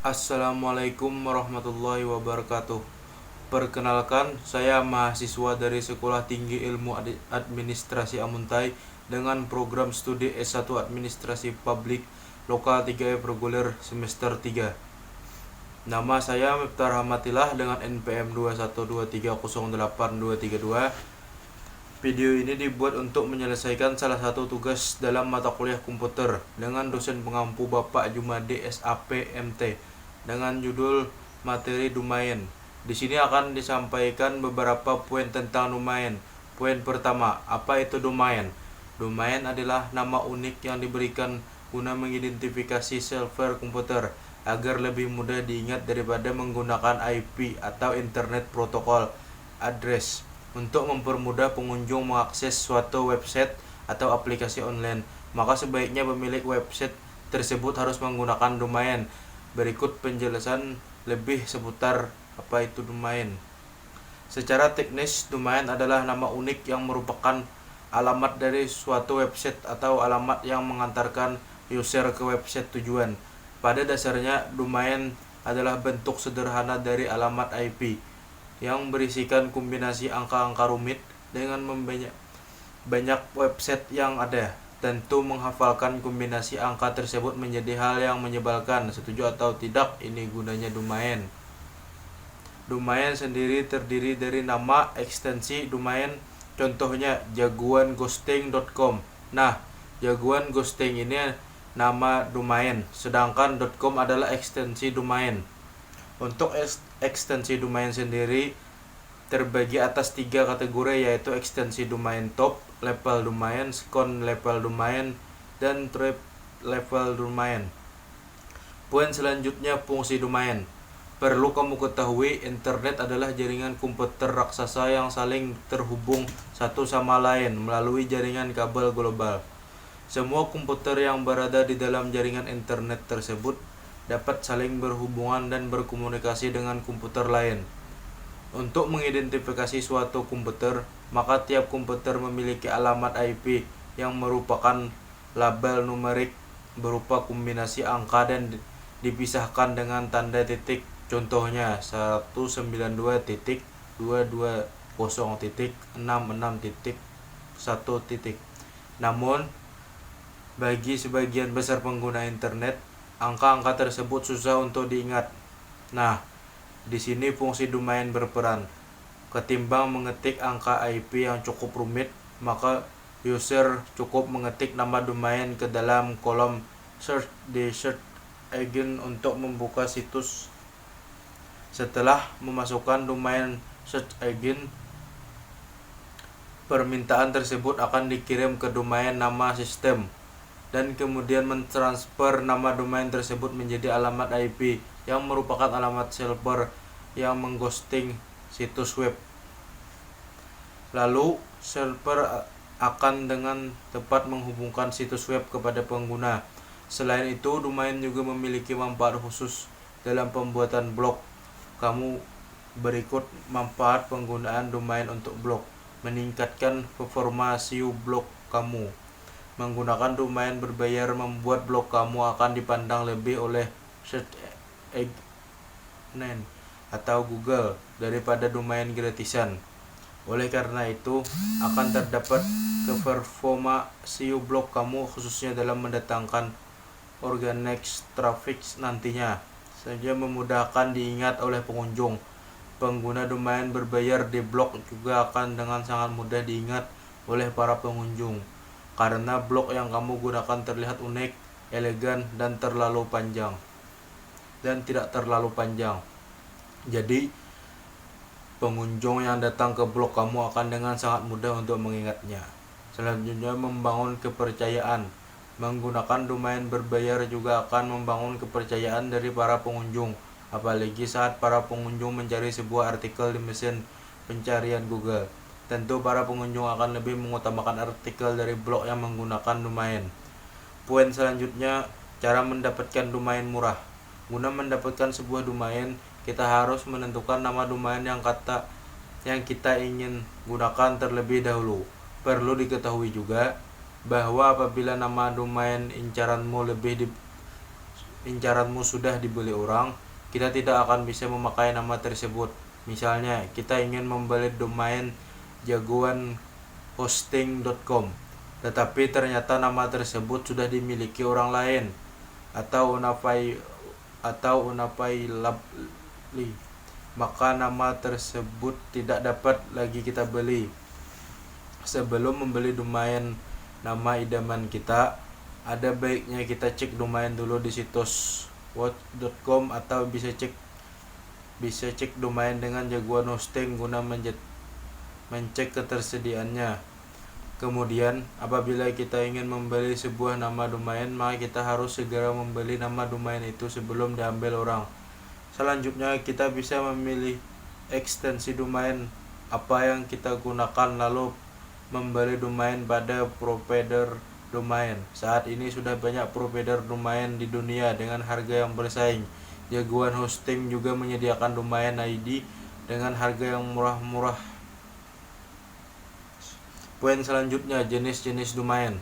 Assalamualaikum warahmatullahi wabarakatuh. Perkenalkan, saya mahasiswa dari Sekolah Tinggi Ilmu Administrasi Amuntai dengan program studi S1 Administrasi Publik Lokal 3 Reguler semester 3. Nama saya Miftah Rahmatillah dengan NPM 212308232. Video ini dibuat untuk menyelesaikan salah satu tugas dalam mata kuliah komputer dengan dosen pengampu Bapak Jumadi SAP MT dengan judul materi domain. Di sini akan disampaikan beberapa poin tentang domain. Poin pertama, apa itu domain? Domain adalah nama unik yang diberikan guna mengidentifikasi server komputer agar lebih mudah diingat daripada menggunakan IP atau Internet Protocol Address. Untuk mempermudah pengunjung mengakses suatu website atau aplikasi online, maka sebaiknya pemilik website tersebut harus menggunakan domain. Berikut penjelasan lebih seputar apa itu domain. Secara teknis, domain adalah nama unik yang merupakan alamat dari suatu website atau alamat yang mengantarkan user ke website tujuan. Pada dasarnya, domain adalah bentuk sederhana dari alamat IP yang berisikan kombinasi angka-angka rumit dengan banyak website yang ada. Tentu menghafalkan kombinasi angka tersebut menjadi hal yang menyebalkan. Setuju atau tidak, ini gunanya domain. Domain sendiri terdiri dari nama, ekstensi domain, contohnya jagoanghosting.com. Nah, jagoan ghosting ini nama domain, sedangkan .com adalah ekstensi domain. Untuk ekstensi domain sendiri terbagi atas 3 kategori, yaitu ekstensi domain top level domain, second level domain, dan third level domain. Poin selanjutnya, fungsi domain. Perlu kamu ketahui, internet adalah jaringan komputer raksasa yang saling terhubung satu sama lain melalui jaringan kabel global. Semua komputer yang berada di dalam jaringan internet tersebut dapat saling berhubungan dan berkomunikasi dengan komputer lain. Untuk mengidentifikasi suatu komputer, maka tiap komputer memiliki alamat IP yang merupakan label numerik berupa kombinasi angka dan dipisahkan dengan tanda titik. Contohnya 192.220.66.1. Namun, bagi sebagian besar pengguna internet, angka-angka tersebut susah untuk diingat. Nah, di sini fungsi domain berperan. Ketimbang mengetik angka IP yang cukup rumit, maka user cukup mengetik nama domain ke dalam kolom search di search engine untuk membuka situs. Setelah memasukkan domain search engine, permintaan tersebut akan dikirim ke domain nama sistem dan kemudian mentransfer nama domain tersebut menjadi alamat IP yang merupakan alamat server yang mengghosting situs web. Lalu, server akan dengan tepat menghubungkan situs web kepada pengguna. Selain itu, domain juga memiliki manfaat khusus dalam pembuatan blog. Berikut manfaat penggunaan domain untuk blog. Meningkatkan performa SEO blog kamu. Menggunakan domain berbayar membuat blog kamu akan dipandang lebih oleh search engine atau Google daripada domain gratisan. Oleh karena itu, akan terdapat ke performa SEO blog kamu khususnya dalam mendatangkan organic traffic nantinya, sehingga memudahkan diingat oleh pengunjung. Pengguna domain berbayar di blog juga akan dengan sangat mudah diingat oleh para pengunjung, karena blog yang kamu gunakan terlihat unik, elegan, dan tidak terlalu panjang. Jadi, pengunjung yang datang ke blog kamu akan dengan sangat mudah untuk mengingatnya. Selanjutnya, membangun kepercayaan. Menggunakan domain berbayar juga akan membangun kepercayaan dari para pengunjung, apalagi saat para pengunjung mencari sebuah artikel di mesin pencarian Google. Tentu para pengunjung akan lebih mengutamakan artikel dari blog yang menggunakan domain. Poin selanjutnya, cara mendapatkan domain murah. Guna mendapatkan sebuah domain, kita harus menentukan nama domain yang kita ingin gunakan terlebih dahulu. Perlu diketahui juga bahwa apabila nama domain incaranmu incaranmu sudah dibeli orang, kita tidak akan bisa memakai nama tersebut. Misalnya, kita ingin membeli domain jagoanhosting.com, tetapi ternyata nama tersebut sudah dimiliki orang lain, atau Unafy Lovely, maka nama tersebut tidak dapat lagi kita beli. Sebelum membeli domain nama idaman kita, ada baiknya kita cek domain dulu di situs watch.com, atau bisa cek domain dengan Jagoan Hosting guna mencek ketersediaannya. Kemudian, apabila kita ingin membeli sebuah nama domain, maka kita harus segera membeli nama domain itu sebelum diambil orang. Selanjutnya, kita bisa memilih ekstensi domain apa yang kita gunakan, lalu membeli domain pada provider domain. Saat ini sudah banyak provider domain di dunia dengan harga yang bersaing. Jagoan Hosting juga menyediakan domain ID dengan harga yang murah-murah. Poin selanjutnya, jenis-jenis domain.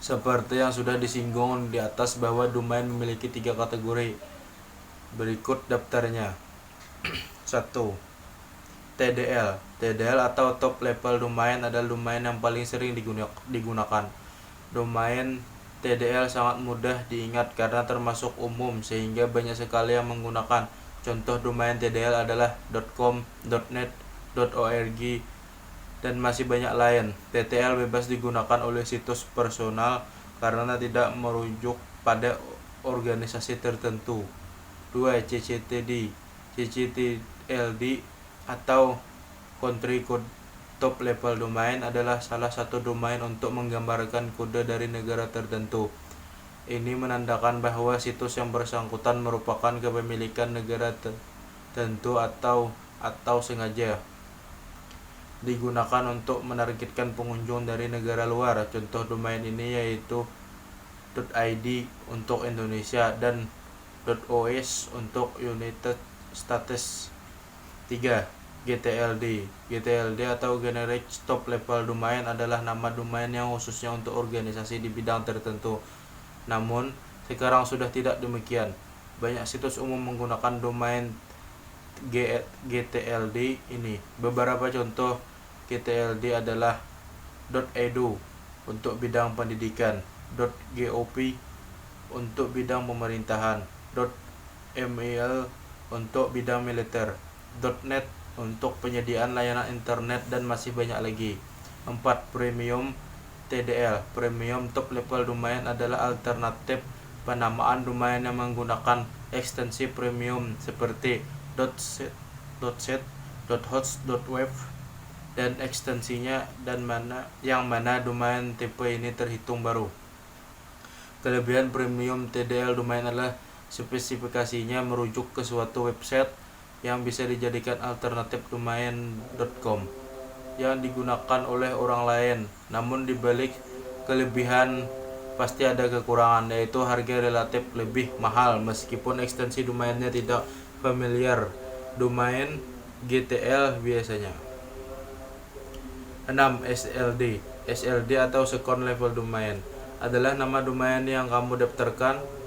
Seperti yang sudah disinggung di atas bahwa domain memiliki 3 kategori. Berikut daftarnya. 1. TDL. TDL atau top level domain adalah domain yang paling sering digunakan. Domain TDL sangat mudah diingat karena termasuk umum sehingga banyak sekali yang menggunakan. Contoh domain TDL adalah .com, .net, .org, dan masih banyak lain. TTL bebas digunakan oleh situs personal karena tidak merujuk pada organisasi tertentu. 2. CCTD. CCTLD atau Country Code Top Level Domain adalah salah satu domain untuk menggambarkan kode dari negara tertentu. Ini menandakan bahwa situs yang bersangkutan merupakan kepemilikan negara tertentu atau sengaja digunakan untuk menargetkan pengunjung dari negara luar. Contoh domain ini yaitu .id untuk Indonesia dan .os untuk United States. 3. GTLD. GTLD atau Generic Top Level Domain adalah nama domain yang khususnya untuk organisasi di bidang tertentu. Namun, sekarang sudah tidak demikian. Banyak situs umum menggunakan domain GTLD ini. Beberapa contoh GTLD adalah .edu untuk bidang pendidikan, .gop untuk bidang pemerintahan, .mil untuk bidang militer, .net untuk penyediaan layanan internet, dan masih banyak lagi. 4. Premium TDL. Premium Top Level Domain adalah alternatif penamaan domain yang menggunakan ekstensi premium seperti .set, .host, .web, dan ekstensinya, dan mana domain tipe ini terhitung baru. Kelebihan premium TDL domain adalah spesifikasinya merujuk ke suatu website yang bisa dijadikan alternatif domain .com yang digunakan oleh orang lain. Namun di balik kelebihan pasti ada kekurangan, yaitu harga relatif lebih mahal meskipun ekstensi domainnya tidak familiar domain GTL biasanya. 6. SLD. SLD atau Second Level Domain adalah nama domain yang kamu daftarkan.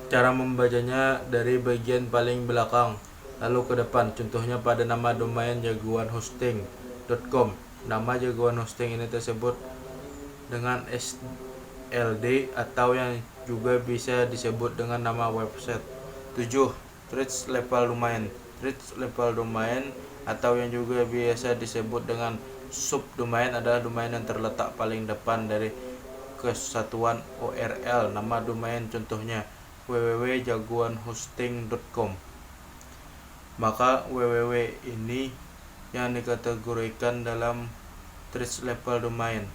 Cara membacanya dari bagian paling belakang lalu ke depan. Contohnya pada nama domain jagoanhosting.com. Nama Jagoan Hosting ini tersebut dengan SLD atau yang juga bisa disebut dengan nama website. 7. Third Level Domain. Third Level Domain atau yang juga biasa disebut dengan subdomain adalah domain yang terletak paling depan dari kesatuan URL nama domain, contohnya www.jagoanhosting.com. Maka www ini yang dikategorikan dalam third level domain.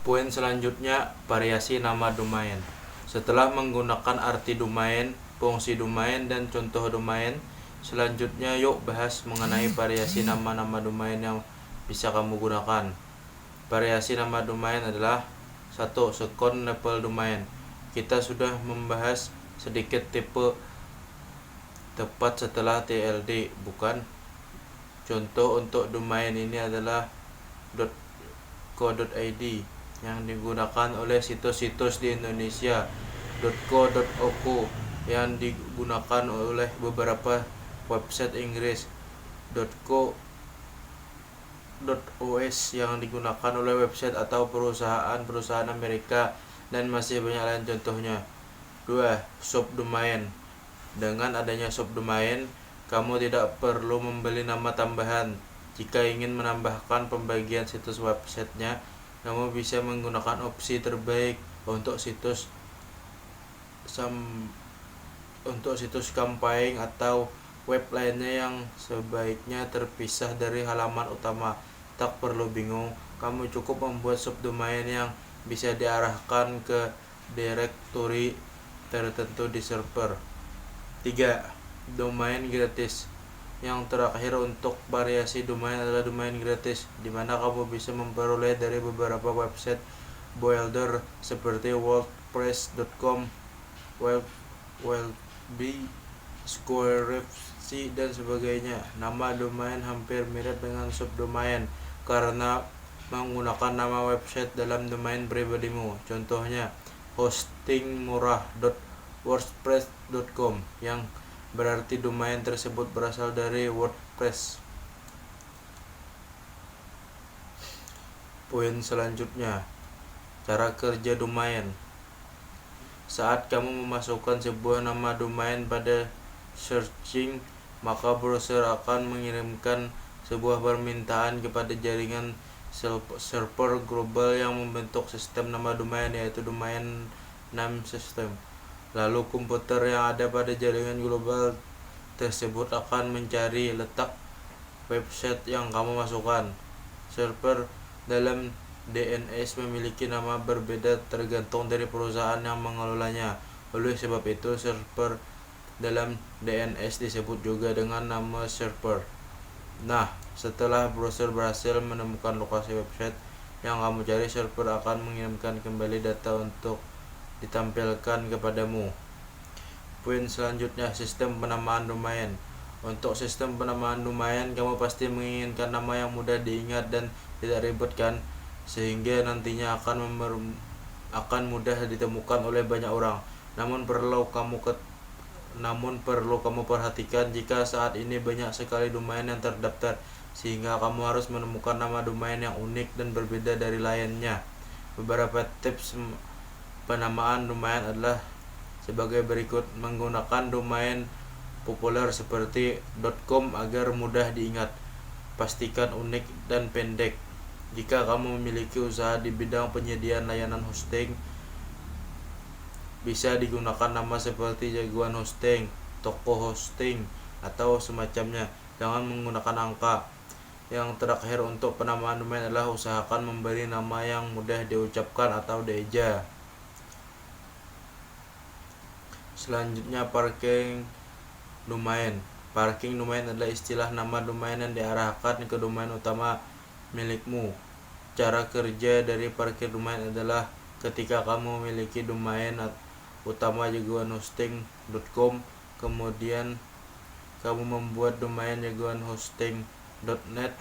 Poin selanjutnya, variasi nama domain. Setelah menggunakan arti domain, fungsi domain, dan contoh domain, selanjutnya yuk bahas mengenai variasi nama-nama domain yang bisa kamu gunakan. Variasi nama domain adalah 1. Second level domain. Kita sudah membahas sedikit tipe tepat setelah TLD, bukan? Contoh untuk domain ini adalah .co.id yang digunakan oleh situs-situs di Indonesia .co.uk yang digunakan oleh beberapa website Inggris, .co.us yang digunakan oleh website atau perusahaan-perusahaan Amerika, dan masih banyak lain contohnya. 2. Subdomain. Dengan adanya subdomain, kamu tidak perlu membeli nama tambahan. Jika ingin menambahkan pembagian situs websitenya, kamu bisa menggunakan opsi terbaik untuk situs campaign atau web lainnya yang sebaiknya terpisah dari halaman utama. Tak perlu bingung, kamu cukup membuat subdomain yang bisa diarahkan ke direktori tertentu di server. 3. Domain gratis. Yang terakhir untuk variasi domain adalah domain gratis, di mana kamu bisa memperoleh dari beberapa website builder seperti wordpress.com, Wellbe, Squarespace, dan sebagainya. Nama domain hampir mirip dengan subdomain karena menggunakan nama website dalam domain pribadimu. Contohnya hostingmurah.wordpress.com, yang berarti domain tersebut berasal dari WordPress. Poin selanjutnya, cara kerja domain. Saat kamu memasukkan sebuah nama domain pada searching, maka browser akan mengirimkan sebuah permintaan kepada jaringan server global yang membentuk sistem nama domain, yaitu domain name system. Lalu komputer yang ada pada jaringan global tersebut akan mencari letak website yang kamu masukkan. Server dalam DNS memiliki nama berbeda tergantung dari perusahaan yang mengelolanya. Oleh sebab itu, server dalam DNS disebut juga dengan nama server. Nah, setelah browser berhasil menemukan lokasi website yang kamu cari, server akan mengirimkan kembali data untuk ditampilkan kepadamu. Poin selanjutnya, sistem penamaan domain. Untuk sistem penamaan domain, kamu pasti menginginkan nama yang mudah diingat dan tidak ribet kan, sehingga nantinya akan mudah ditemukan oleh banyak orang. Namun perlu kamu perhatikan jika saat ini banyak sekali domain yang terdaftar, sehingga kamu harus menemukan nama domain yang unik dan berbeda dari lainnya. Beberapa tips penamaan domain adalah sebagai berikut. Menggunakan domain populer seperti .com agar mudah diingat. Pastikan unik dan pendek. Jika kamu memiliki usaha di bidang penyediaan layanan hosting, bisa digunakan nama seperti Jagoan Hosting, Toko Hosting, atau semacamnya. Jangan menggunakan angka. Yang terakhir untuk penamaan domain adalah usahakan memberi nama yang mudah diucapkan atau dieja. Selanjutnya, parking domain. Parking domain adalah istilah nama domain yang diarahkan ke domain utama milikmu. Cara kerja dari parkir domain adalah ketika kamu memiliki domain utama jagoanhosting.com, kemudian kamu membuat domain jagoanhosting.net,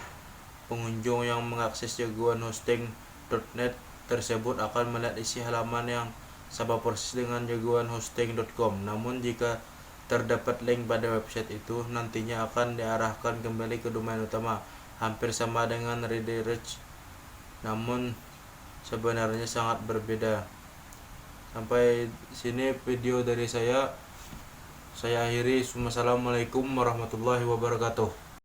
pengunjung yang mengakses jagoanhosting.net tersebut akan melihat isi halaman yang sama persis dengan jagoanhosting.com. Namun jika terdapat link pada website itu, nantinya akan diarahkan kembali ke domain utama. Hampir sama dengan redirect, namun sebenarnya sangat berbeda. Sampai sini video dari saya akhiri. Wassalamualaikum warahmatullahi wabarakatuh.